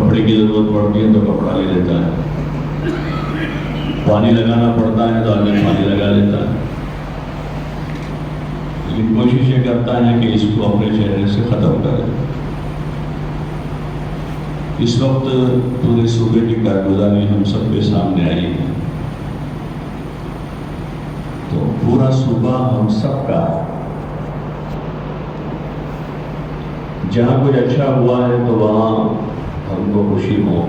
کپڑے کی ضرورت پڑتی ہے تو کپڑا لے لیتا ہے، پانی لگانا پڑتا ہے تو آدمی پانی لگا لیتا ہے، لیکن کوشش یہ کرتا ہے کہ اس کو اپنے چہرے سے ختم کرے۔ اس وقت پورے صوبے کی کارگزاری ہم سب کے سامنے آئی ہے، تو پورا صوبہ ہم سب کا ہے۔ جہاں کچھ اچھا ہوا ہے تو وہاں ہم کو خوشی ہو،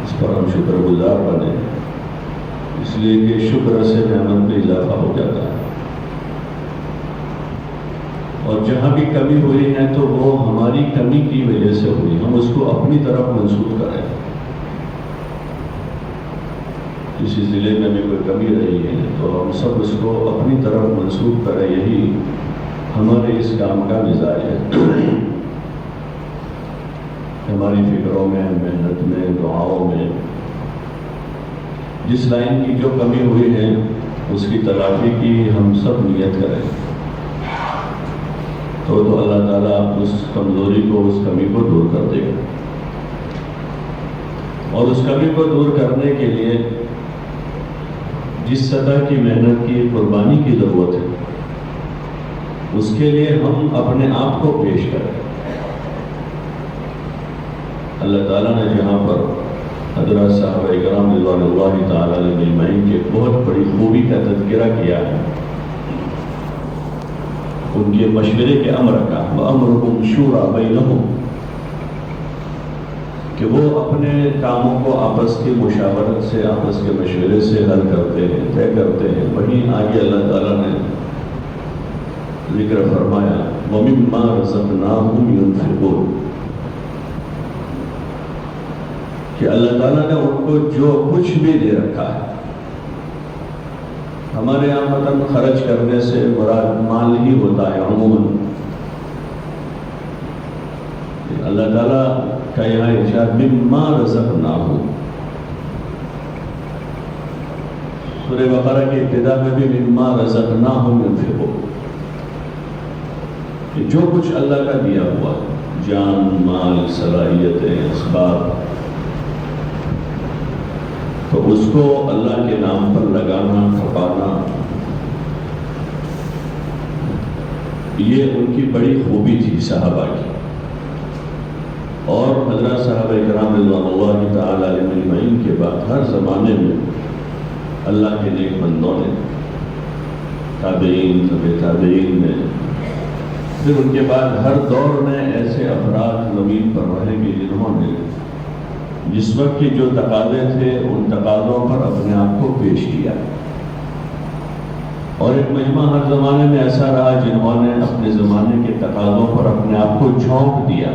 اس پر ہم شکر گزار بنے، اس لیے کہ شکر سے نعمت میں اضافہ ہو جاتا ہے۔ اور جہاں بھی کمی ہوئی ہے تو وہ ہماری کمی کی وجہ سے ہوئی، ہم اس کو اپنی طرف منسوخ کریں۔ کسی ضلع میں بھی کوئی کمی رہی ہے تو ہم سب اس کو اپنی طرف منسوخ کریں، یہی ہمارے اس کام کا مزاج ہے۔ ہماری فکروں میں، محنت میں، دعاؤں میں جس لائن کی جو کمی ہوئی ہے اس کی تلافی کی ہم سب نیت کریں، تو اللہ تعالیٰ اس کمزوری کو، اس کمی کو دور کر دے گا۔ اور اس کمی کو دور کرنے کے لیے جس سطح کی محنت کی، قربانی کی ضرورت ہے، اس کے لیے ہم اپنے آپ کو پیش کریں۔ اللہ تعالیٰ نے جہاں پر حضرات صحابہ کرام رضوان اللہ تعالیٰ علیہ اجمعین کے بہت بڑی خوبی کا تذکرہ کیا ہے، ان کے مشورے کے امر کا، وَأَمْرُهُمْ شُورَىٰ بَيْنَهُمْ، کہ وہ اپنے کاموں کو آپس کی مشاورت سے، آپس کے مشورے سے حل کرتے ہیں، طے کرتے ہیں۔ وہیں آگے اللہ تعالیٰ نے ذکر فرمایا وَمِمَّا رَزَقْنَاهُمْ يُنْفِقُونَ، کہ اللہ تعالیٰ نے ان کو جو کچھ بھی دے رکھا ہے، ہمارے یہاں مثلاً خرچ کرنے سے مراد مال ہی ہوتا ہے عموماً، اللہ تعالیٰ کا یہاں ارشاد مما رزقناہم، سورہ بقرہ کی ابتدا میں بھی مما رزقناہم ينفقون، کہ جو کچھ اللہ کا دیا ہوا ہے، جان، مال، صلاحیتیں، اسباب، تو اس کو اللہ کے نام پر لگانا، کھپانا، یہ ان کی بڑی خوبی تھی صحابہ کی۔ اور حضرات صحابہ کرام رضوان اللہ تعالیٰ علیہ اجمعین کے بعد ہر زمانے میں اللہ کے نیک بندوں نے، تابعین، تبع تابعین میں، پھر ان کے بعد ہر دور میں ایسے افراد زمین پر رہے کہ جنہوں نے جس وقت کے جو تقاضے تھے ان تقاضوں پر اپنے آپ کو پیش کیا، اور ایک مجمع ہر زمانے میں ایسا رہا جنہوں نے اپنے زمانے کے تقاضوں پر اپنے آپ کو جھونک دیا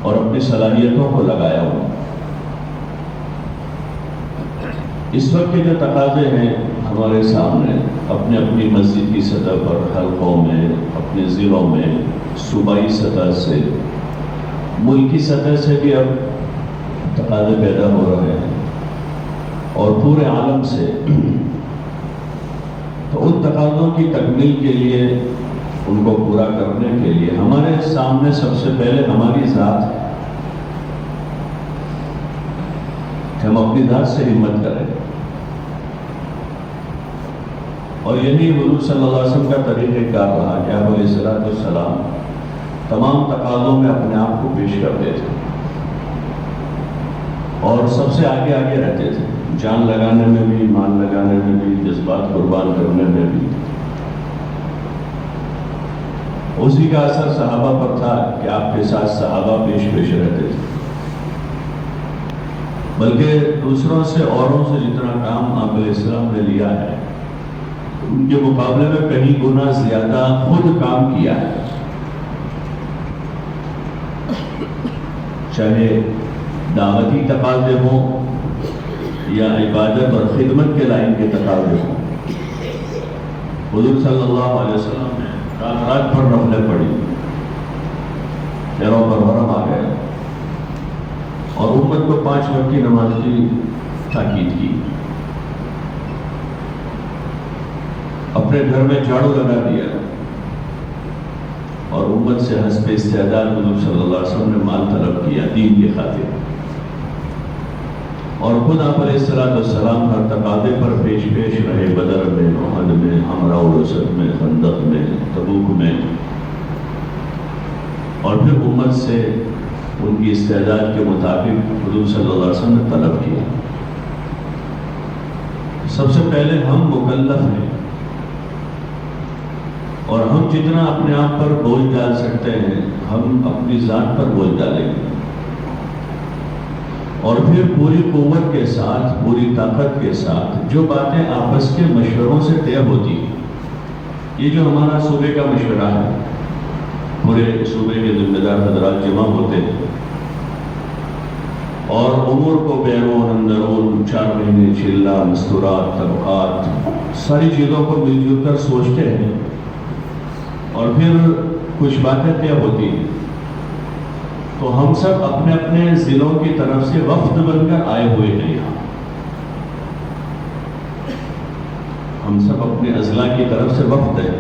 اور اپنی صلاحیتوں کو لگایا ہوا۔ اس وقت کے جو تقاضے ہیں ہمارے سامنے، اپنے اپنی مسجد کی سطح پر، حلقوں میں، اپنے ضلعوں میں، صوبائی سطح سے، ملکی سطح سے بھی اب تقاضے پیدا ہو رہے ہیں، اور پورے عالم سے۔ تو ان تقاضوں کی تکمیل کے لیے، ان کو پورا کرنے کے لیے ہمارے سامنے سب سے پہلے ہماری ذات ہے، کہ ہم اپنی ذات سے ہمت کریں، اور یہی حضور صلی اللہ علیہ وسلم کا طریقہ کار رہا کہ آپ علیہ السلام تمام تقاضوں میں اپنے آپ کو پیش کرتے تھے، اور سب سے آگے آگے رہتے تھے، جان لگانے میں بھی، مان لگانے میں بھی، جذبات قربان کرنے میں بھی۔ اسی کا اثر صحابہ پر تھا کہ آپ کے ساتھ صحابہ پیش پیش رہتے تھے، بلکہ دوسروں سے، اوروں سے جتنا کام آپ علیہ السلام نے لیا ہے ان کے مقابلے میں کہیں گنا زیادہ خود کام کیا ہے، چاہے دعوتی تقاضے ہوں یا عبادت اور خدمت کے لائن کے تقاضے ہوں۔ حضور صلی اللہ علیہ وسلم نے رات بھر نفلیں پڑھی، پیروں پر ورم آ گیا، اور امت کو 5 وقت کی نماز کی تاکید کی، اپنے گھر میں جھاڑو لگا دیا، اور امت سے حسب استعداد حضور صلی اللہ علیہ وسلم نے مال طلب کیا دین کی خاطر، اور خود آپ علیہ السلام ہر تقاضے پر پیش رہے، بدر میں، احد میں، حمراء الاسد میں، خندق میں، تبوک میں، اور پھر امت سے ان کی استعداد کے مطابق حضور صلی اللہ علیہ وسلم نے طلب کیا۔ سب سے پہلے ہم مکلف ہیں، اور ہم جتنا اپنے آپ پر بوجھ ڈال سکتے ہیں ہم اپنی ذات پر بوجھ ڈالیں گے، اور پھر پوری قوت کے ساتھ، پوری طاقت کے ساتھ جو باتیں آپس کے مشوروں سے طے ہوتی ہیں، یہ جو ہمارا صوبے کا مشورہ ہے، پورے صوبے کے ذمہ دار حضرات جمع ہوتے ہیں اور امور کو بیرون اندرون 4 مہینے چلہ، مستورات، طبقات، ساری چیزوں کو مل جل کر سوچتے ہیں، اور پھر کچھ باتیں طے ہوتی ہیں، تو ہم سب اپنے اپنے ضلعوں کی طرف سے وفد بن کر آئے ہوئے ہیں یہاں، ہم سب اپنے اضلاع کی طرف سے وفد ہیں۔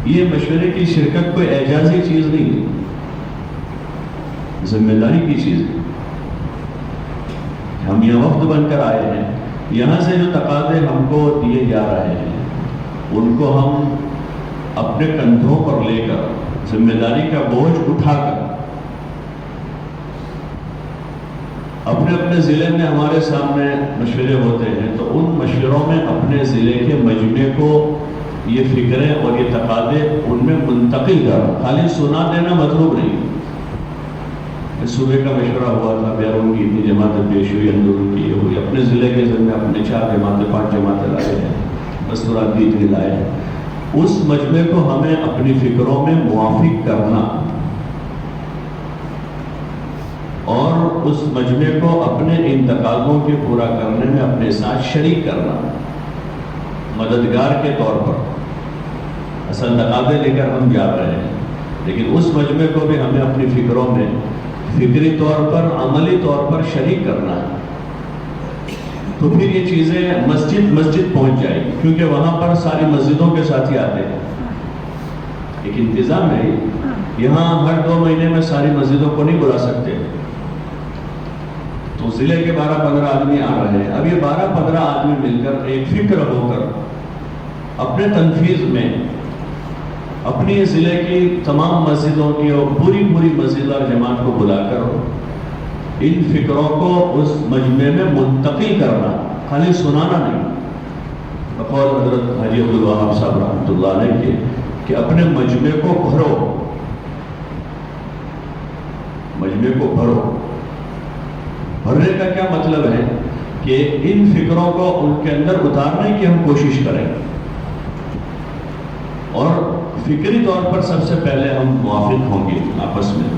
یہ مشورے کی شرکت کوئی اعجازی چیز نہیں ہے، ذمہ داری کی چیز ہے۔ ہم یہ وفد بن کر آئے ہیں، یہاں سے جو تقاضے ہم کو دیے جا رہے ہیں ان کو ہم اپنے کندھوں پر لے کر، ذمہ داری کا بوجھ اٹھا کر، اپنے اپنے ضلع میں ہمارے سامنے مشورے ہوتے ہیں، تو ان مشوروں میں اپنے ضلع کے مجمع کو یہ فکریں اور یہ تقاضے ان میں منتقل کر، خالی سنا دینا مطلوب نہیں۔ صوبے کا مشورہ ہوا تھا، بیرون کی اتنی جماعتیں پیش ہوئی، اندرون کی ہوئی، اپنے ضلع کے ضمن اپنے 4 جماعتیں 5 جماعتیں لائے ہیں، مستورات بھی اتنی لائے ہیں۔ اس مجمع کو ہمیں اپنی فکروں میں موافق کرنا، اور اس مجمع کو اپنے ان تقاضوں کے پورا کرنے میں اپنے ساتھ شریک کرنا، مددگار کے طور پر۔ اصل تقاضے لے کر ہم جا رہے ہیں، لیکن اس مجمع کو بھی ہمیں اپنی فکروں میں فکری طور پر، عملی طور پر شریک کرنا ہے، تو پھر یہ چیزیں مسجد پہنچ جائیں گی، کیونکہ وہاں پر ساری مسجدوں کے ساتھی آتے ہیں۔ ایک انتظام ہے، یہاں ہر 2 مہینے میں ساری مسجدوں کو نہیں بلا سکتے، تو ضلع کے 12-15 آدمی آ رہے ہیں۔ اب یہ 12-15 آدمی مل کر ایک فکر ہو کر اپنے تنفیذ میں اپنی ضلع کی تمام مسجدوں کی اور پوری مسجد اور جماعت کو بلا کر ان فکروں کو اس مجمع میں منتقل کرنا، خالی سنانا نہیں۔ بقول حضرت حاجی عبدالوہاب صاحب رحمۃ اللہ علیہ کہ اپنے مجمع کو بھرو، مجمع کو بھرو۔ بھرنے کا کیا مطلب ہے کہ ان فکروں کو ان کے اندر اتارنے کی ہم کوشش کریں، اور فکری طور پر سب سے پہلے ہم موافق ہوں گے آپس میں۔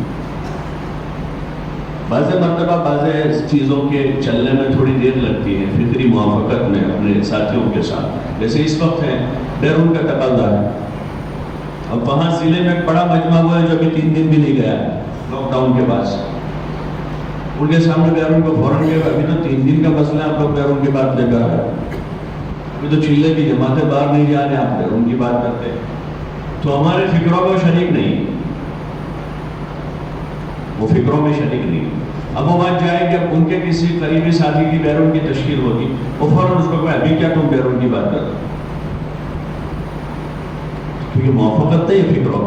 بعض مرتبہ بعض چیزوں کے چلنے میں تھوڑی دیر لگتی ہے، فکری موافقت میں اپنے ساتھیوں کے ساتھ، جیسے اس وقت ہے بیرون کا تقاضا ہے۔ اب وہاں ضلع میں ایک بڑا مجمع ہوا ہے جو ابھی 3 دن بھی نہیں گیا ہے لاک ڈاؤن کے بعد، ان کے سامنے بیرون کو فوراً گیا، ابھی تو 3 دن کا مسئلہ آپ لوگ بیرون کی بات لے کر آئے، ابھی تو چلے کی جماعتیں باہر نہیں جانے، آپ بیرون کی بات کرتے، تو ہمارے فکروں کو شریک نہیں، وہ فکروں میں شریک نہیں۔ اب وہ بات جائے کہ اب ان کے کسی قریبی ساتھی کی بیرون کی تشکیل ہوگی، وہ فوراً اس کو کہا ابھی کیا تم بیرون کی بات کرتے، کیونکہ موافقت ہے یہ فکروں۔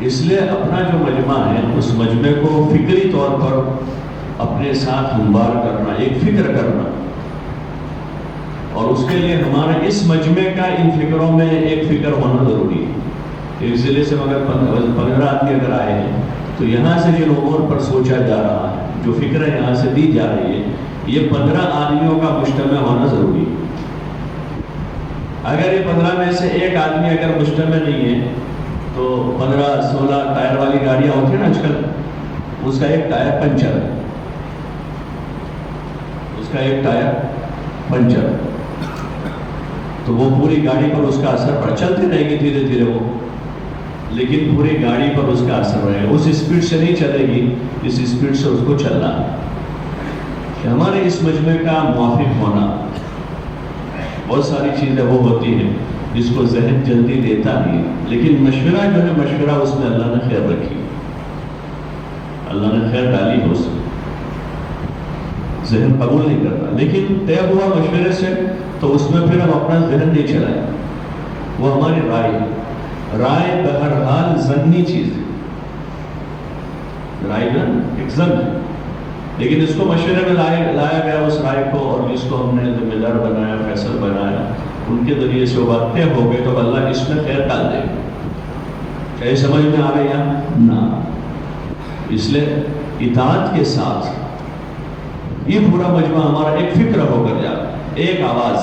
اس لیے اپنا جو مجمع ہے اس مجمع کو فکری طور پر اپنے ساتھ ہموار کرنا، ایک فکر کرنا، اور اس کے لیے ہمارا اس مجمع کا ان فکروں میں ایک فکر ہونا ضروری ہے۔ ایک ضلع سے اگر 15 آدمی اگر آئے ہیں تو یہاں سے جن امور پر سوچا جا رہا ہے، جو فکریں یہاں سے دی جا رہی ہے، یہ 15 آدمیوں کا مجتمع ہونا ضروری ہے۔ اگر یہ 15 میں سے ایک آدمی اگر مجتمع نہیں ہے تو 15-16 ٹائر والی گاڑیاں ہوتی ہیں نا آج کل، اس کا ایک ٹائر پنچر ہے، اس کا ایک ٹائر پنچر، تو وہ پوری گاڑی پر اس کا اثر پڑ، چلتی رہے گی دھیرے دھیرے وہ، لیکن پوری گاڑی پر اس کا اثر رہے گا، اس اسپیڈ سے نہیں چلے گی جس اسپیڈ سے اس کو چلنا ہے۔ کہ ہمارے اس مجمع کا موافق ہونا، بہت ساری چیزیں وہ ہوتی ہیں جس کو ذہن جلدی دیتا نہیں، لیکن مشورہ جو ہے مشورہ اس میں اللہ نے خیر رکھی، اللہ نے خیر ڈالی ہے اس میں، ذہن قبول نہیں کرتا، لیکن طے ہوا مشورے سے تو اس میں پھر ہم اپنا ذہن نہیں چلائیں، وہ ہماری رائے بہرحال ظنی چیز ہے، رائے ایک ظن ہے، لیکن اس کو مشورے میں لایا گیا اس رائے کو، اور جس کو ہم نے ذمہ دار بنایا، فیصل بنایا، ان کے ذریعے سے وہ بات طے ہو گئے، تو اللہ اس میں خیر ڈال دے گا، چاہے سمجھ میں آ گیا نہ۔ اس لیے اطاعت کے ساتھ یہ پورا مجمع ہمارا ایک فکر ہو کر جاتا، ایک آواز۔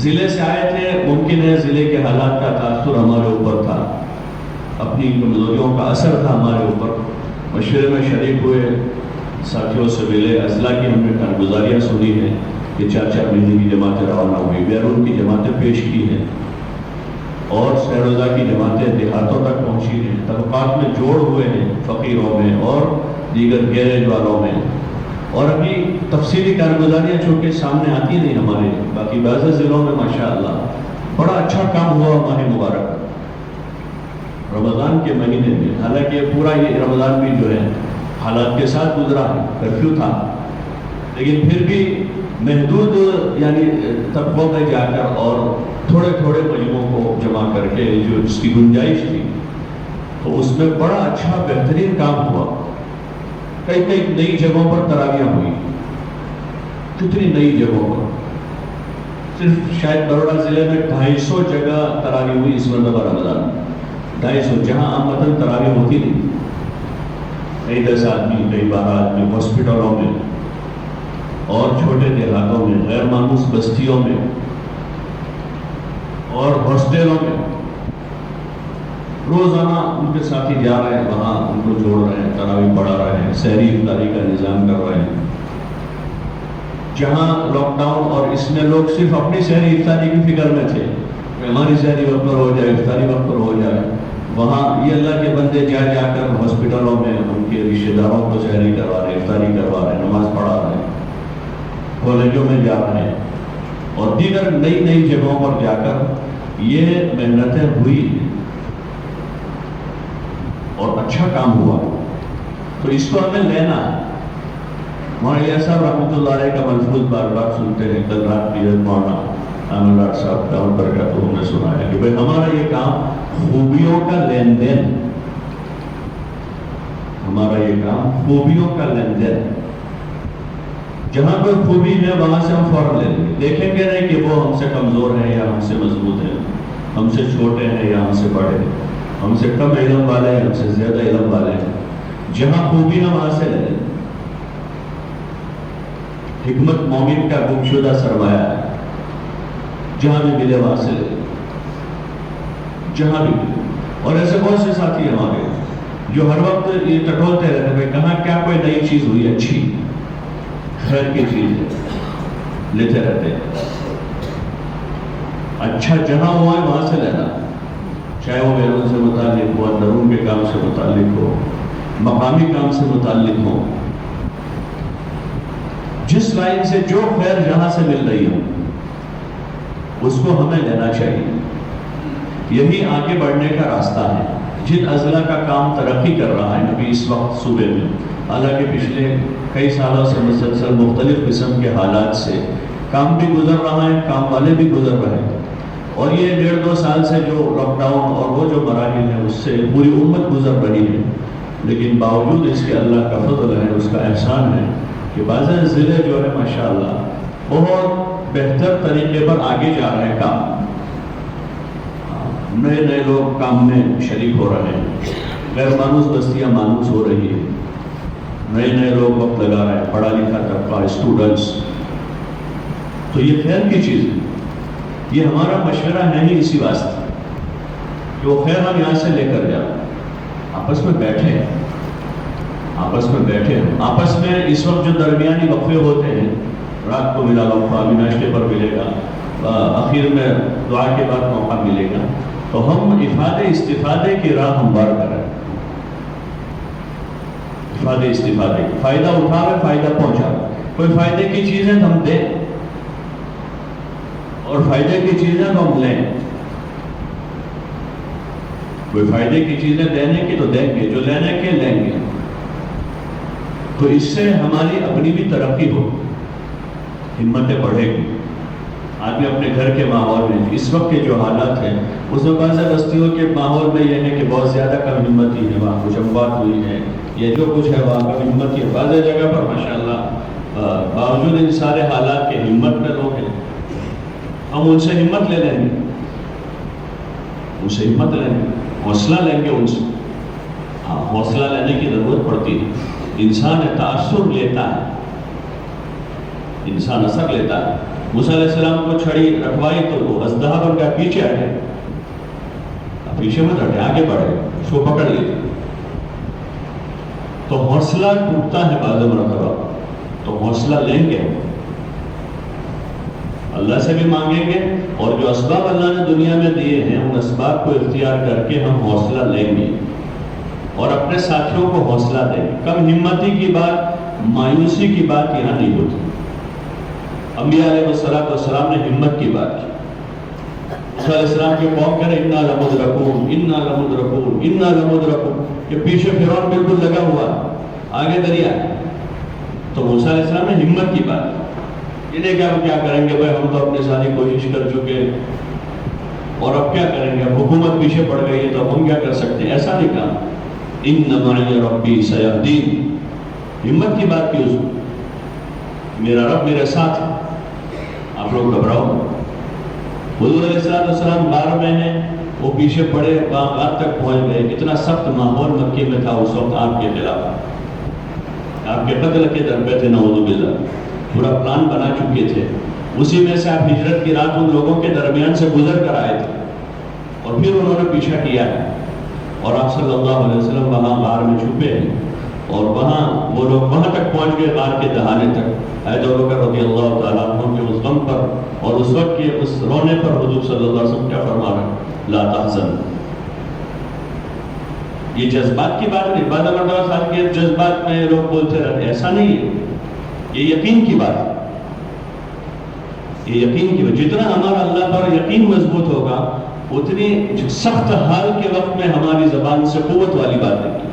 ضلع سے آئے تھے، ممکن ہے ضلع کے حالات کا تاثر ہمارے اوپر تھا، اپنی کمزوریوں کا اثر تھا ہمارے اوپر، مشورے میں شریک ہوئے، ساتھیوں سے ملے، اضلاع کی ہم نے کارگزاریاں سنی ہیں کہ 4-4 مہینے کی جماعتیں روانہ ہوئی، بیرون کی جماعتیں پیش کی ہیں، اور سیروزہ کی جماعتیں دیہاتوں تک پہنچی ہیں، طبقات میں جوڑ ہوئے ہیں، فقیروں میں اور دیگر گیرج والوں میں، اور ابھی تفصیلی کارگزاریاں چونکہ سامنے آتی نہیں ہمارے، باقی بعض ضلعوں میں ماشاءاللہ بڑا اچھا کام ہوا ماہ مبارک رمضان کے مہینے میں، حالانکہ پورا یہ رمضان بھی جو ہے حالات کے ساتھ گزرا ہے، کرفیو تھا، لیکن پھر بھی محدود یعنی طبقوں میں جا کر اور تھوڑے تھوڑے مجموعوں کو جمع کر کے جو جس کی گنجائش تھی، تو اس میں بڑا اچھا بہترین کام ہوا، کئی نئی جگہوں پر تراویحیں ہوئی، کتنی نئی جگہوں پر، صرف شاید بروڑا ضلع میں 250 جگہ تراویح ہوئی اس مرتبہ رمضان میں، 250، جہاں عامةً تراویح ہوتی نہیں، کئی 10 آدمی، کئی 12 آدمی، ہاسپٹلوں میں اور چھوٹے دیہاتوں میں، غیر مانوس بستیوں میں اور ہاسٹلوں میں، روزانہ ان کے ساتھی جا رہے ہیں، وہاں ان کو جوڑ رہے ہیں، تراویح پڑھا رہے ہیں، سحری افطاری کا نظام کر رہے ہیں۔ جہاں لاک ڈاؤن اور اس میں لوگ صرف اپنی سحری افطاری کی فکر میں تھے کہ ہماری سحری وقت پر ہو جائے، افطاری وقت پر ہو جائے، وہاں یہ اللہ کے بندے جا کر ہاسپٹلوں میں ان کے رشتہ داروں کو سحری کروا رہے ہیں، افطاری کروا رہے ہیں، نماز پڑھا رہے ہیں، کالجوں میں جا رہے ہیں، اور دیگر نئی جگہوں پر جا کر یہ محنتیں ہوئی اور اچھا کام ہوا، تو اس کو ہمیں لینا ہے۔ مولانا صاحب رحمۃ اللہ علیہ کا ملفوظ بار بار سنتے ہیں، کل رات بھی مولانا عامر ڈاکٹر صاحب دعوت برکاتہ ہم نے سنا ہے کہ بھئی ہمارا یہ کام خوبیوں کا لین دین، ہمارا یہ کام خوبیوں کا لین دین، جہاں پر خوبی ہے وہاں سے ہم فوراً لے لیں گے، دیکھیں گے نہیں کہ وہ ہم سے کمزور ہیں یا ہم سے مضبوط ہیں، ہم سے چھوٹے ہیں یا ہم سے بڑے ہیں، ہم سے کم علم والے ہیں، ہم سے زیادہ علم والے ہیں، جہاں خوبی ہے وہاں سے لے لیں۔ حکمت مومن کا گمشدہ سرمایہ ہے، جہاں بھی ملے وہاں سے لے لیں، جہاں بھی ملے۔ اور ایسے بہت سے ساتھی ہمارے جو ہر وقت یہ ٹٹولتے رہتے ہیں کہاں کیا کوئی نئی چیز ہوئی اچھی خیر کی چیز ہے، لیتے رہتے ہیں۔ اچھا جہاں ہوا ہے وہاں سے لینا، چاہے وہ بیرون سے متعلق ہو، اندرون کے کام سے متعلق ہو، مقامی کام سے متعلق ہو، جس لائن سے جو خیر جہاں سے مل رہی ہو اس کو ہمیں لینا چاہیے۔ یہی آگے بڑھنے کا راستہ ہے۔ جن اضلاع کا کام ترقی کر رہا ہے ابھی اس وقت صوبے میں، حالانکہ پچھلے کئی سالوں سے مسلسل مختلف قسم کے حالات سے کام بھی گزر رہا ہے، کام والے بھی گزر رہے ہیں، اور یہ 1.5-2 سال سے جو لاک ڈاؤن اور وہ جو مراحل ہیں اس سے پوری امت گزر رہی ہے، لیکن باوجود اس کے اللہ کا فضل ہے، اس کا احسان ہے کہ بعض ضلع جو ہے ماشاءاللہ بہت بہتر طریقے پر آگے جا رہے ہیں، کام نئے لوگ کام میں شریک ہو رہے ہیں، غیر مانوس بستیاں مانوس ہو رہی ہیں، نئے لوگ وقت لگا رہے ہیں، پڑھا لکھا طبقہ، اسٹوڈنٹس، تو یہ خیر کی چیز ہے۔ یہ ہمارا مشورہ نہیں اسی واسطے کہ وہ خیر ہم یہاں سے لے کر جائیں، آپس میں بیٹھے آپس میں اس وقت جو درمیانی وقفے ہوتے ہیں، رات کو ملا وقفہ، ابھی ناشتے پر ملے گا، اخیر میں دعا کے بعد موقع ملے گا، تو ہم استفادے کی راہ ہموار کریں، استفادے فائدہ اٹھاوے، فائدہ پہنچاوے، کوئی فائدے کی چیزیں ہم دیں، اور فائدے کی چیزیں تو ہم لیں، کوئی فائدے کی چیزیں دینے کی تو دیں گے، جو لینے کے لیں گے، تو اس سے ہماری اپنی بھی ترقی ہو، ہمتیں بڑھے گی۔ آدمی اپنے گھر کے ماحول میں اس وقت کے جو حالات ہیں، اس میں بعض بستیوں کے ماحول میں یہ ہے کہ بہت زیادہ کم ہمتی ہے، وہاں کچھ اموات ہوئی ہے، یہ جو کچھ ہے وہاں کم ہمتی ہے۔ بعض جگہ پر ماشاءاللہ باوجود ان سارے حالات کے ہمت میں لوگ ہیں، ہم ان سے ہمت لے لیں گے، ان سے ہمت لیں گے، حوصلہ لیں گے ان سے۔ ہاں، حوصلہ لینے کی ضرورت پڑتی ہے۔ انسان تاثر لیتا ہے، انسان اثر لیتا ہے۔ موسیٰ علیہ السلام کو چھڑی رکھوائی تو وہ ازدہا بن گیا، پیچھے ہٹے، پیچھے مت ہٹے، آگے بڑھے، اس کو پکڑ لیتے۔ تو حوصلہ ٹوٹتا ہے بعض مرتبہ، تو حوصلہ لیں گے، اللہ سے بھی مانگیں گے، اور جو اسباب اللہ نے دنیا میں دیے ہیں ان اسباب کو اختیار کر کے ہم حوصلہ لیں گے اور اپنے ساتھیوں کو حوصلہ دیں گے۔ کم ہمتی کی بات، مایوسی کی بات یہاں نہیں ہوتی۔ انبیاء علیہ السلام نے ہمت کی بات کی۔ موسیٰ علیہ السلام کے قوم کہہ رہے اِنَّا لَمُدْرَكُونَ اِنَّا لَمُدْرَكُونَ اِنَّا لَمُدْرَكُونَ، کہ پیچھے فرعون بالکل لگا ہوا، آگے دریا۔ تو موسیٰ علیہ السلام نے ہمت کی بات کی، یہ نہیں کہ ہم کیا کریں گے، بھائی ہم تو اپنی ساری کوشش کر چکے اور اب کیا کریں گے، حکومت پیچھے پڑ گئی ہے تو ہم کیا کر سکتے ہیں، ایسا نہیں کہا۔ اِنَّ مَعِيَ رَبِّي سَيَهْدِينِ، ہمت کی بات کی، اس کو میرا رب میرے ساتھ ہے، آپ لوگ گھبراؤ۔ حضور علیہ السلام 12 مہینے وہ پیچھے پڑے، باغات تک پہنچ گئے۔ اتنا سخت ماحول مکے میں تھا اس وقت آپ کے خلاف، آپ کے قتل کے در پہ تھے، نعوذ باللہ، پورا پلان بنا چکے تھے۔ اسی میں سے آپ ہجرت کی رات ان لوگوں کے درمیان سے گزر کر آئے تھے، اور پھر انہوں نے پیچھا کیا ہے، اور آپ صلی اللہ علیہ وسلم وہاں غار میں چھپے ہیں، اور وہاں وہ لوگ وہاں تک پہنچ گئے، غار کے دہانے تک۔ حضرت ابوبکر رضی اللہ تعالیٰ عنہ کے اس غم پر اور اس وقت کے اس رونے پر حضور صلی اللہ علیہ وسلم کیا فرما رہے ہیں، لا تحزن۔ یہ جذبات کی بات نہیں، بعض مرتبہ صاحب کے جذبات میں لوگ بولتے رہتے، ایسا نہیں ہے، یہ یقین کی بات ہے، یہ یقین کی بات۔ جتنا ہمارا اللہ پر یقین مضبوط ہوگا، اتنی سخت حال کے وقت میں ہماری زبان سے قوت والی بات نکلے۔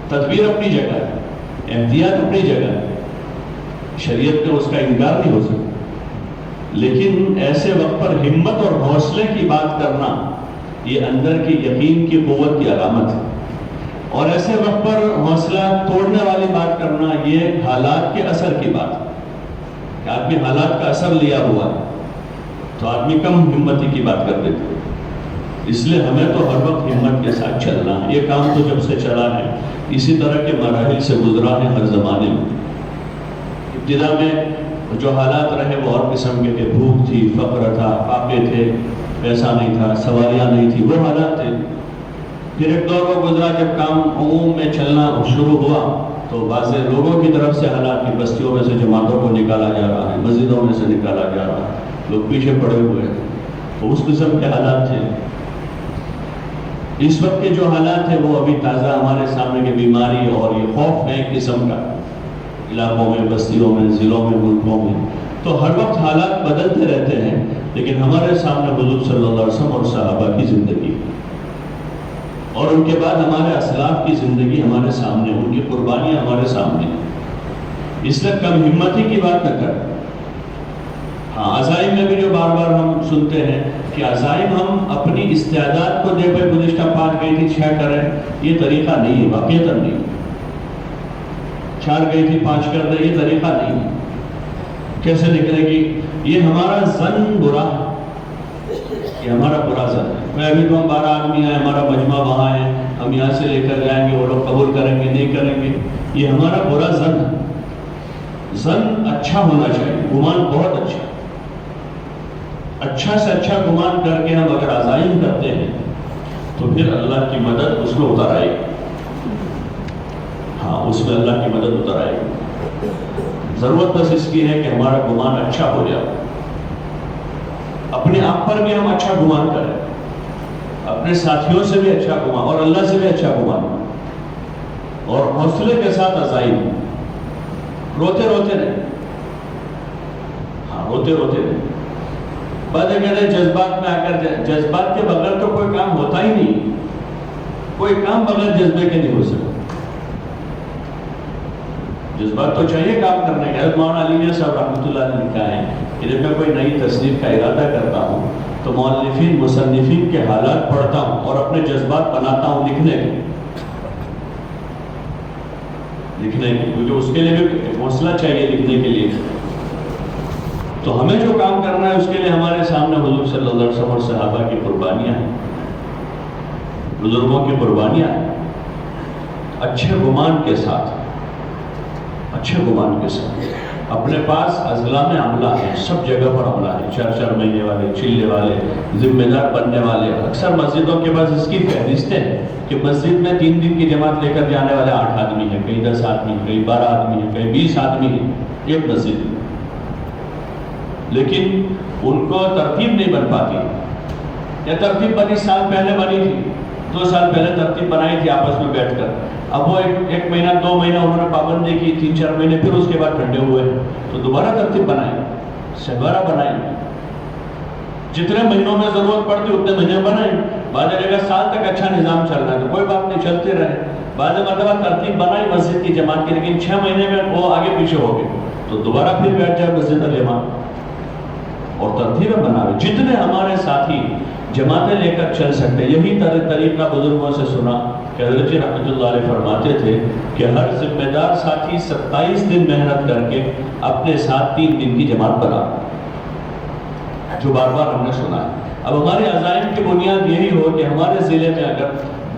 تدبیر اپنی جگہ ہے، احتیاط اپنی جگہ ہے، شریعت میں اس کا انکار نہیں ہو سکتا، لیکن ایسے وقت پر ہمت اور حوصلے کی بات کرنا یہ اندر کی یقین کی قوت کی علامت ہے، اور ایسے وقت پر حوصلہ توڑنے والی بات کرنا یہ حالات کے اثر کی بات ہے، کہ آدمی حالات کا اثر لیا ہوا ہے تو آدمی کم ہمتی کی بات کر دیتے ہیں۔ اس لیے ہمیں تو ہر وقت ہمت کے ساتھ چلنا ہے۔ یہ کام تو جب سے چلا ہے اسی طرح کے مراحل سے گزرا ہے ہر زمانے میں۔ ابتدا میں جو حالات رہے وہ اور قسم کے کہ بھوک تھی، فقر تھا، فاقے تھے، پیسہ نہیں تھا، سواریاں نہیں تھی، وہ حالات تھے۔ پھر ایک دور وہ گزرا جب کام عموم میں چلنا شروع ہوا تو بعض لوگوں کی طرف سے حالات کی بستیوں میں سے جماعتوں کو نکالا جا رہا ہے، مسجدوں میں سے نکالا جا رہا ہے، لوگ پیچھے پڑے ہوئے ہیں، تو اس قسم کے حالات تھے۔ اس وقت کے جو حالات ہیں وہ ابھی تازہ ہمارے سامنے کی بیماری اور یہ خوف ہے ایک قسم کا، علاقوں میں، بستیوں میں، ضلعوں میں، ملکوں میں، تو ہر وقت حالات بدلتے رہتے ہیں، لیکن ہمارے سامنے حضور صلی اللہ علیہ وسلم اور صحابہ کی زندگی اور ان کے بعد ہمارے اسلاف کی زندگی ہمارے سامنے، ان کی قربانیاں ہمارے سامنے، اس لیے کم ہمتی کی بات نہ کریں۔ ہاں، عزائم میں بھی جو بار بار ہم سنتے ہیں کہ عزائم ہم اپنی استعداد کو دے پہ گزشتہ 5 گئی تھی 6 کریں، یہ طریقہ نہیں ہے، واقعتاً نہیں۔ 4 گئی تھی 5 کر دے، یہ طریقہ نہیں ہے۔ کیسے نکلے گی؟ یہ ہمارا ظن برا ہے، یہ ہمارا برا ظن ہے۔ میں ابھی تو ہم 12 آدمی ہیں، ہمارا مجمع وہاں ہے، ہم یہاں سے لے کر جائیں گے، وہ لوگ قبول کریں گے نہیں کریں گے، یہ ہمارا برا ظن ہے۔ ظن اچھا ہونا چاہیے، گمان بہت اچھا، اچھا سے اچھا گمان کر کے ہم اگر عزائم کرتے ہیں تو پھر اللہ کی مدد اس میں اتر آئے گی۔ ہاں، اس میں اللہ کی مدد اتر آئے گی۔ ضرورت بس اس کی ہے کہ ہمارا گمان اچھا ہو جائے، اپنے آپ پر بھی ہم اچھا گمان کریں، اپنے ساتھیوں سے بھی اچھا گمان اور اللہ سے بھی اچھا گمان، اور حوصلے کے ساتھ عزائم، روتے روتے رہیں، ہاں روتے روتے رہیں۔ بعض کہتے ہیں جذبات میں آ کر، جذبات کے بغیر تو کوئی کام ہوتا ہی نہیں، کوئی کام بغیر جذبے کے نہیں ہو سکتا۔ جذبات تو چاہیے کام کرنے کے۔ حضرت مولانا علی میاں صاحب رحمۃ اللہ علیہ نے لکھا ہے کہ جب میں کوئی نئی تصنیف کا ارادہ کرتا ہوں تو مؤلفین مصنفین کے حالات پڑھتا ہوں اور اپنے جذبات بناتا ہوں لکھنے کے، کیونکہ اس کے لیے بھی حوصلہ چاہیے لکھنے کے لیے۔ تو ہمیں جو کام کرنا ہے اس کے لیے ہمارے سامنے حضور صلی اللہ علیہ وسلم اور صحابہ کی قربانیاں ہیں، بزرگوں کی قربانیاں ہیں، اچھے گمان کے ساتھ، اچھے گمان کے ساتھ۔ اپنے پاس ازلام عملہ ہیں، سب جگہ پر عملہ ہیں، 4 مہینے والے، چلے والے، ذمہ دار بننے والے۔ اکثر مسجدوں کے پاس اس کی فہرستیں ہیں کہ مسجد میں 3 دن کی جماعت لے کر جانے والے 8 آدمی ہیں، کئی 10 آدمی ہیں، کئی 12 آدمی ہیں، کئی 20 آدمی ہیں ایک مسجد میں، لیکن ان کو ترتیب نہیں بن پاتی۔ یا ترتیب بنی سال پہلے بنی تھی، 2 سال پہلے ترتیب بنائی تھی آپس میں بیٹھ کر، اب وہ ایک مہینہ 2 مہینہ انہوں نے پابندی کی، 3-4 مہینے پھر اس کے بعد ٹھنڈے ہوئے تو دوبارہ ترتیب بنائی، دوبارہ بنائی، جتنے مہینوں میں ضرورت پڑتی اتنے مہینے بنائیں۔ بعض جگہ سال تک اچھا نظام چل رہا ہے تو کوئی بات نہیں، چلتے رہے۔ بعض مرتبہ ترتیب بنائی مسجد کی جماعت کی، لیکن 6 مہینے میں وہ آگے پیچھے ہو گئے تو دوبارہ پھر بیٹھ جائے مسجد الجماعت اور ترتیبیں بناوے۔ جتنے ہمارے ساتھی جماعتیں لے کر چل سکتے، یہی طریقہ بزرگوں سے سنا کہ حضرت جی رحمۃ اللہ علیہ فرماتے تھے کہ ہر ذمہ دار ساتھی 27 دن محنت کر کے اپنے ساتھ 3 دن کی جماعت بنا، جو بار بار ہم نے سنا ہے۔ اب ہمارے عزائم کی بنیاد یہی ہو کہ ہمارے ضلع میں اگر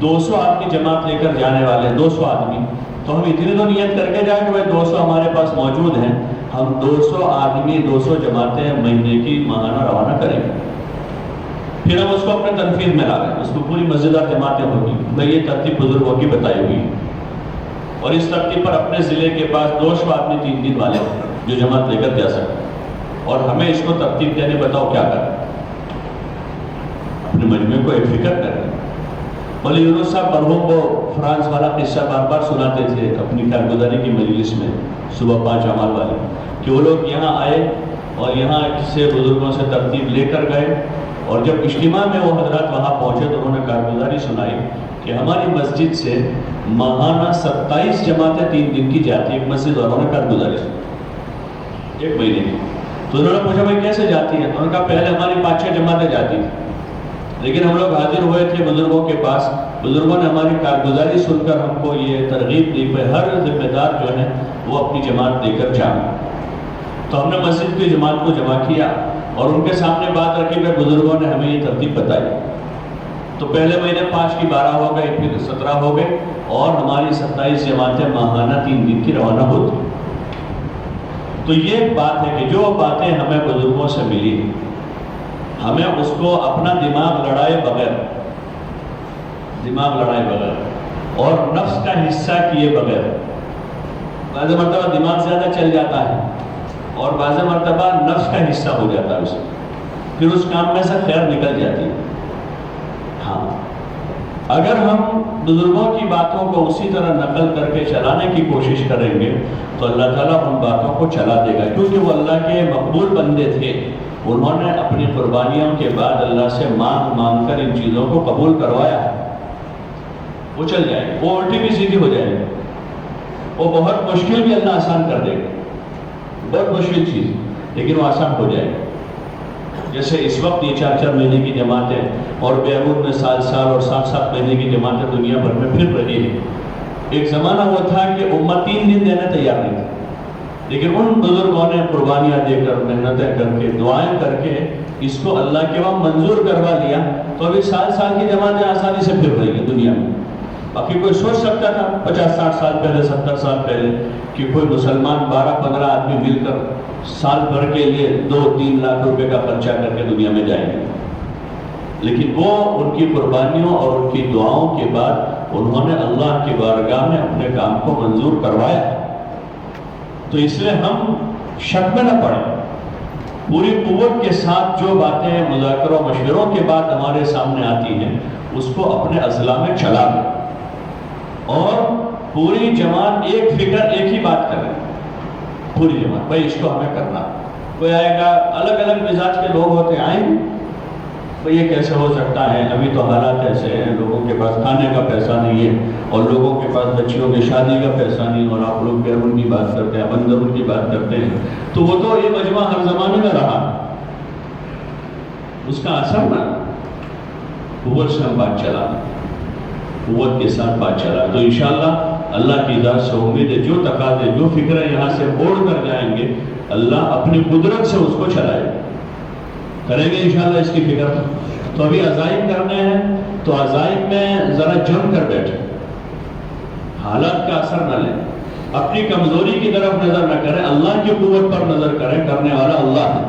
200 آدمی جماعت لے کر جانے والے، 200 آدمی، تو ہم اتنی تو نیت کر کے جائیں کہ بھائی 200 ہمارے پاس موجود ہیں، ہم 200 آدمی 200 جماعتیں مہینے کی ماہانہ روانہ کریں گے، پھر ہم اس کو اپنے تنفیذ میں لا رہے ہیں، اس کو پوری مسجد اور جماعتیں ہوگی۔ بھائی یہ ترتیب بزرگوں کی بتائی ہوئی ہے، اور اس ترتیب پر اپنے ضلع کے پاس 200 آدمی 3 دن والے جو جماعت لے کر جا سکتے ہیں، اور ہمیں اس کو ترتیب دینے بتاؤ کیا کریں، اپنے مجمع کو ایک فکر کریں۔ مولانا یونس صاحب مرحوم کو فرانس والا قصہ بار بار سناتے تھے اپنی کارگزاری کی مجلس میں، صبح 5 اعمال والے، کہ وہ لوگ یہاں آئے اور یہاں سے بزرگوں سے ترتیب لے کر گئے، اور جب اجتماع میں وہ حضرات وہاں پہنچے تو انہوں نے کارگزاری سنائی کہ ہماری مسجد سے ماہانہ 27 جماعتیں 3 دن کی جاتی ہیں، ایک مسجد والوں نے کارگزاری سنائی 1 مہینے کی۔ تو انہوں نے پوچھا بھائی کیسے جاتی ہے؟ تو انہوں نے کہا پہلے ہماری 5-6 جماعتیں جاتی تھیں، لیکن ہم لوگ حاضر ہوئے تھے بزرگوں کے پاس، بزرگوں نے ہماری کارگزاری سن کر ہم کو یہ ترغیب دی کہ ہر ذمہ دار جو ہے وہ اپنی جماعت دے کر جائیں۔ تو ہم نے مسجد کی جماعت کو جمع کیا اور ان کے سامنے بات رکھی کہ بزرگوں نے ہمیں یہ ترتیب بتائی۔ تو پہلے مہینے 5 کی 12 ہو گئے، پھر 17 ہو گئے، اور ہماری 27 جماعتیں ماہانہ 3 دن کی روانہ ہوتی۔ تو یہ ایک بات ہے کہ جو باتیں ہمیں بزرگوں سے ملی، ہمیں اس کو اپنا دماغ لڑائے بغیر اور نفس کا حصہ کیے بغیر، بعض مرتبہ دماغ زیادہ چل جاتا ہے اور بعض مرتبہ نفس کا حصہ ہو جاتا ہے اس میں، پھر اس کام میں سے خیر نکل جاتی ہے۔ ہاں، اگر ہم بزرگوں کی باتوں کو اسی طرح نقل کر کے چلانے کی کوشش کریں گے تو اللہ تعالیٰ ان باتوں کو چلا دے گا، کیونکہ وہ اللہ کے مقبول بندے تھے، انہوں نے اپنی قربانیوں کے بعد اللہ سے مانگ کر ان چیزوں کو قبول کروایا ہے۔ وہ چل جائے گا، وہ الٹی بھی سیدھی ہو جائے گی، وہ بہت مشکل بھی اللہ آسان کر دے گا، بہت مشکل چیز لیکن وہ آسان ہو جائے گا۔ جیسے اس وقت یہ 4-4 مہینے کی جماعتیں اور بیرون میں سال اور 7-7 مہینے کی جماعتیں دنیا بھر میں پھر رہی ہیں۔ ایک زمانہ وہ تھا کہ امت 3 دن دینے تیار نہیں تھی، لیکن ان بزرگوں نے قربانیاں دے کر، محنتیں کر کے، دعائیں کر کے اس کو اللہ کے وہاں منظور کروا لیا، تو ابھی سال کی جماعتیں آسانی سے پھر رہی ہیں دنیا میں۔ باقی کوئی سوچ سکتا تھا 50-60 سال پہلے، 70 سال پہلے کہ کوئی مسلمان 12-15 آدمی مل کر سال بھر کے لیے 2-3 لاکھ روپے کا خرچہ کر کے دنیا میں جائیں گے، لیکن وہ ان کی قربانیوں اور ان کی دعاؤں کے بعد انہوں نے اللہ کی بارگاہ میں اپنے کام کو منظور کروایا۔ تو اس لیے ہم شک میں نہ پڑیں، پوری قوت کے ساتھ جو باتیں مذاکروں مشوروں کے بعد ہمارے سامنے آتی ہیں اس کو اپنے اضلاع میں چلا دیں، اور پوری جماعت ایک فکر، ایک ہی بات کریں، پوری جماعت، بھائی اس کو ہمیں کرنا۔ کوئی آئے گا الگ الگ مزاج کے لوگ ہوتے آئیں گے تو یہ کیسے ہو سکتا ہے، ابھی تو حالات ایسے ہیں، لوگوں کے پاس کھانے کا پیسہ نہیں ہے اور لوگوں کے پاس بچیوں کی شادی کا پیسہ نہیں، اور آپ لوگ بیرون کی بات کرتے ہیں، اندرون کی بات کرتے ہیں. تو وہ تو یہ مجمع ہر زمانے میں رہا، اس کا اثر نہ قوت سے ہم بات چلا، قوت کے ساتھ بات چلا. تو انشاءاللہ اللہ کی ذات سے امید ہے جو تقاضے جو فکریں یہاں سے اوڑھ کر جائیں گے اللہ اپنی قدرت سے اس کو چلائے کریں گے انشاءاللہ اس کی فکر. تو ابھی عزائم کرنے ہیں تو عزائم میں ذرا جم کر بیٹھے، حالات کا اثر نہ لیں، اپنی کمزوری کی طرف نظر نہ کریں، اللہ کی قوت پر نظر کریں، کرنے والا اللہ ہے.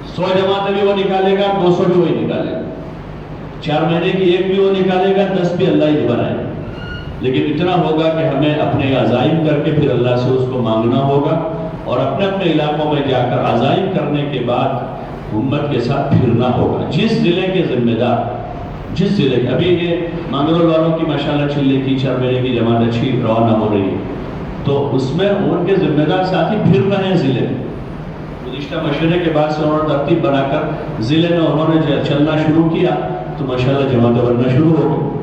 100 جماعتیں بھی وہ نکالے گا، 200 بھی وہی نکالے گا، 4 مہینے کی 1 بھی وہ نکالے گا، 10 بھی اللہ ہی بنائے گا. لیکن اتنا ہوگا کہ ہمیں اپنے عزائم کر کے پھر اللہ سے اس کو مانگنا ہوگا، اور اپنے اپنے علاقوں میں جا کر عزائم کرنے کے بعد امت کے ساتھ پھرنا ہوگا. جس ضلع کے ذمہ دار، جس ضلع کے، ابھی یہ مانگرول والوں کی ماشاءاللہ چلے کی 4 مہینے کی جماعت اچھی روانہ ہو رہی ہے، تو اس میں ان کے ذمہ دار ساتھی پھر رہے ہیں ضلع میں. گزشتہ مشورے کے بعد سے انہوں نے ترتیب بنا کر ضلع میں انہوں نے چلنا شروع کیا تو ماشاءاللہ جماعتیں بننا شروع ہو گئی.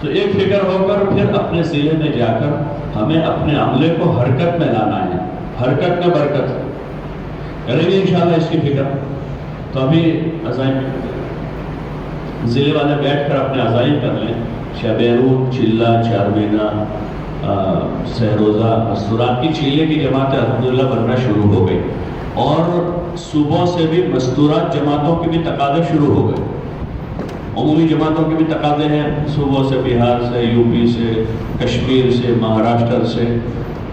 تو ایک فکر ہو کر پھر اپنے ضلع میں جا کر ہمیں اپنے عملے کو حرکت میں لانا ہے. حرکت میں برکت کریں گے انشاءاللہ اس کی فکر. تو ابھی عزائم ضلع والے بیٹھ کر اپنے عزائم کر لیں. شب بیروت، چلہ، 4 مہینہ، سہروزہ، مستورات کی چلے کی جماعتیں الحمدللہ بننا شروع ہو گئی، اور صوبوں سے بھی مستورات جماعتوں کے بھی تقاضے شروع ہو گئے. عمومی جماعتوں کے بھی تقاضے ہیں صوبوں سے، بہار سے، یو پی سے، کشمیر سے، مہاراشٹر سے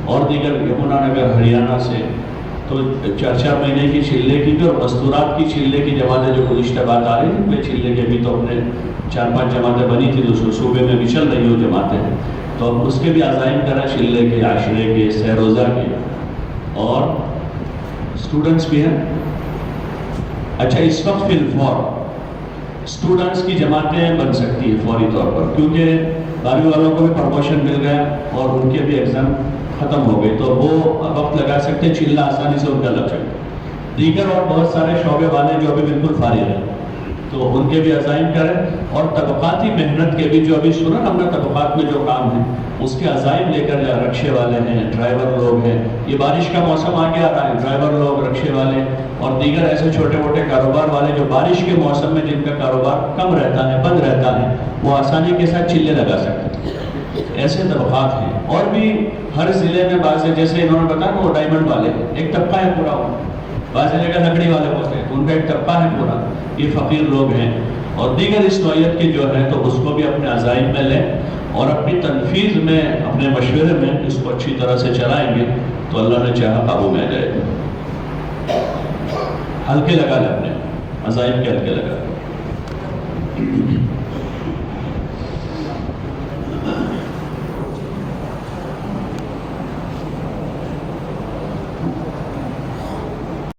اور دیگر یمنا نگر ہریانہ سے. تو 4 مہینے کی چلے کی بھی اور مستورات کی چلے کی جماعتیں جو گزشتہ بات آ رہی ہیں، میں چلے کے بھی تو اپنے 4-5 جماعتیں بنی تھی، دوسرے صوبے میں بھی چل رہی ہو جماعتیں، تو اس کے بھی عزائم کریں، چلے کے، عاشرے کے، سہروزہ کے. اور اسٹوڈنٹس بھی ہیں. اچھا، اس وقت فی الفور اسٹوڈنٹس کی جماعتیں بن سکتی ہیں فوری طور پر، کیونکہ 12ویں والوں کو بھی پروموشن مل گیا اور ان کے بھی ایگزام ختم ہو گئی، تو وہ وقت لگا سکتے ہیں، چلہ آسانی سے ان کا لگ سکتے. دیگر اور بہت سارے شعبے والے جو ابھی بالکل فارغ ہیں تو ان کے بھی عزائم کریں. اور طبقاتی محنت کے بھی جو ابھی سنا ہم نے طبقات میں جو کام ہے اس کے عزائم لے کر جا. رکشے والے ہیں، ڈرائیور لوگ ہیں، یہ بارش کا موسم آگے آ رہا ہے، ڈرائیور لوگ، رکشے والے اور دیگر ایسے چھوٹے موٹے کاروبار والے جو بارش کے موسم میں جن کا کاروبار کم رہتا ہے، بند رہتا ہے، وہ آسانی کے ساتھ چلے لگا سکتے ہیں. ایسے طبقات ہیں. اور بھی ہر ضلع میں بعض، جیسے انہوں نے بتایا وہ ڈائمنڈ والے ایک طبقہ ہے پورا، بعض جگہ لکڑی والے ہوتے ہیں ان کا ایک طبقہ ہے پورا، یہ فقیر لوگ ہیں. اور دیگر اس نوعیت کے جو ہیں تو اس کو بھی اپنے عزائم میں لیں اور اپنی تنفیذ میں، اپنے مشورے میں اس کو اچھی طرح سے چلائیں گے تو اللہ نے چاہا قابو میں آ جائے گا. ہلکے لگا لیں، اپنے عزائم کے ہلکے لگا.